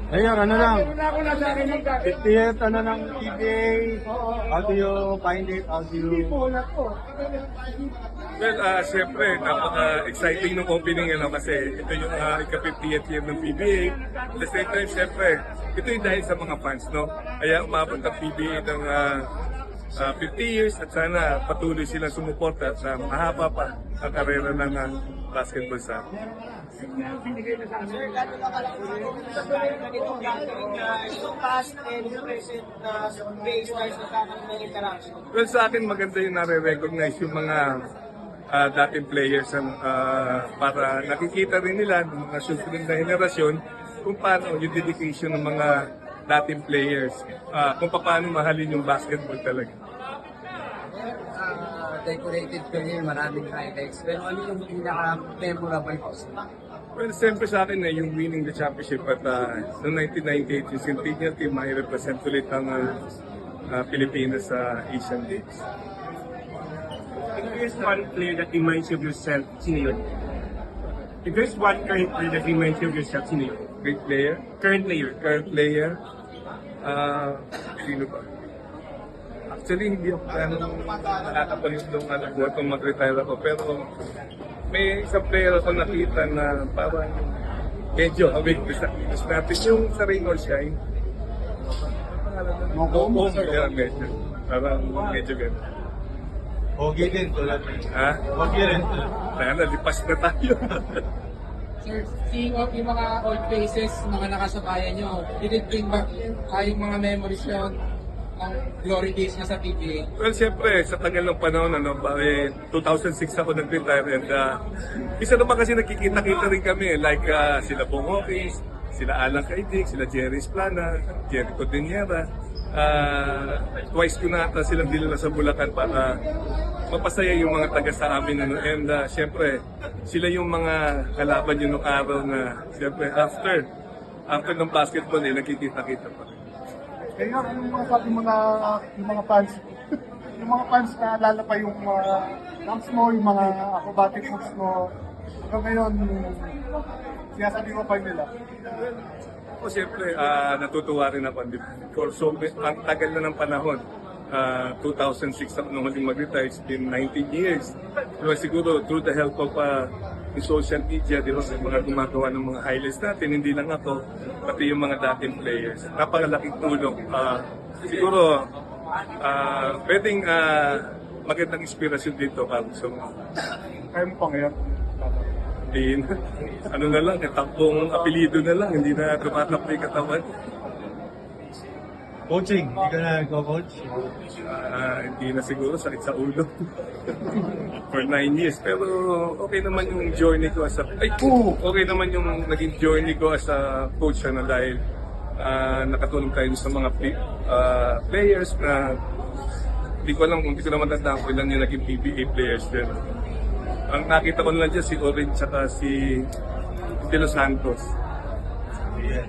Ayun, ano lang, 50th ano ng PBA, how do you find it, how do you... Well, syempre, napaka-exciting ng opening kasi ito yung ika-50th year ng PBA. At the same time, syempre, ito yung dahil sa mga fans, no? Kaya umabot ang PBA ng 50 years at sana patuloy silang sumuporta sa mahaba pa ang karera ng basketball sa atin. Sir, gano'n ka kalaki sa ganitong gathering na yung past and present na base stars na kakaroon ng interaction? Well, sa akin maganda yung nare-recognize yung mga dating players para nakikita rin nila ng mga susunod na henerasyon kung paano yung dedication ng mga dating players, kung paano mahalin yung basketball talaga. Decorated career, maraming highlights. Pero ano yung pinaka-memorable ko? Well, siyempre sa akin yung winning the championship at noong 1998, yung Centennial team may represent ulit ang Pilipinas sa Asian Games. If there's one player that reminds you of yourself, sino yun? If there's one current player that reminds you of yourself, sino yun? Great player, Current player. sino ba? Actually, hindi ako nakakapalit nung anak ko kung mag-retire ako. Pero may isang player ako nakita na parang medyo awake sa Pinas natin. Yung sa Rain or Shine. Oo, medyo. Parang medyo gano'n. Hogi din, tulad. Ha? Hogi rin. Kaya nalipas na tayo. Sir, seeing of yung mga old faces, mga nakasabayan nyo, did it bring back yung mga memories nyo ng glory days na sa PBA? Well, siyempre, sa tagal ng panahon, 2006 ako nag-retire and isa naman kasi nakikita-kita rin kami, like sila Bong Hawkins, sila Alan Kaidik, sila Jerry Esplana, Jerry Cordillera. Twice ko na ata silang dinala sa Bulacan para mapasaya yung mga taga sa amin. And siyempre, sila yung mga kalaban yun ng araw na siyempre after ng basketball, nakikita-kita pa. Kaya yung mga sabi yung mga fans, yung mga fans na alala pa yung mga dunks mo, yung mga acrobatic moves mo, hanggang ngayon, sinasabi mo pa nila. O siyempre, natutuwa rin ako. For so, ang tagal na ng panahon. 2006 ako nung huling mag-retire, it's been 19 years. Diba, siguro through the help of yung social media, di ba, mga gumagawa ng mga highlights natin, hindi lang ako, pati yung mga dating players. Napakalaking tulong. Siguro, pwedeng magandang inspirasyon dito para sa mga. Kaya mo pang ngayon. Hindi na. Ano na lang, takbong apelido na lang, hindi na tumatakbo yung katawan. Coaching, hindi ka na nag-coach? Hindi na siguro, sakit sa ulo. For 9 years. Pero okay naman yung journey ko as a... okay naman yung naging journey ko as a coach na dahil nakatulong tayo sa mga players na hindi ko na matandaan ko ilan yung naging PBA players din. Ang nakita ko lang dyan si Orange at si De Los Santos. Yeah.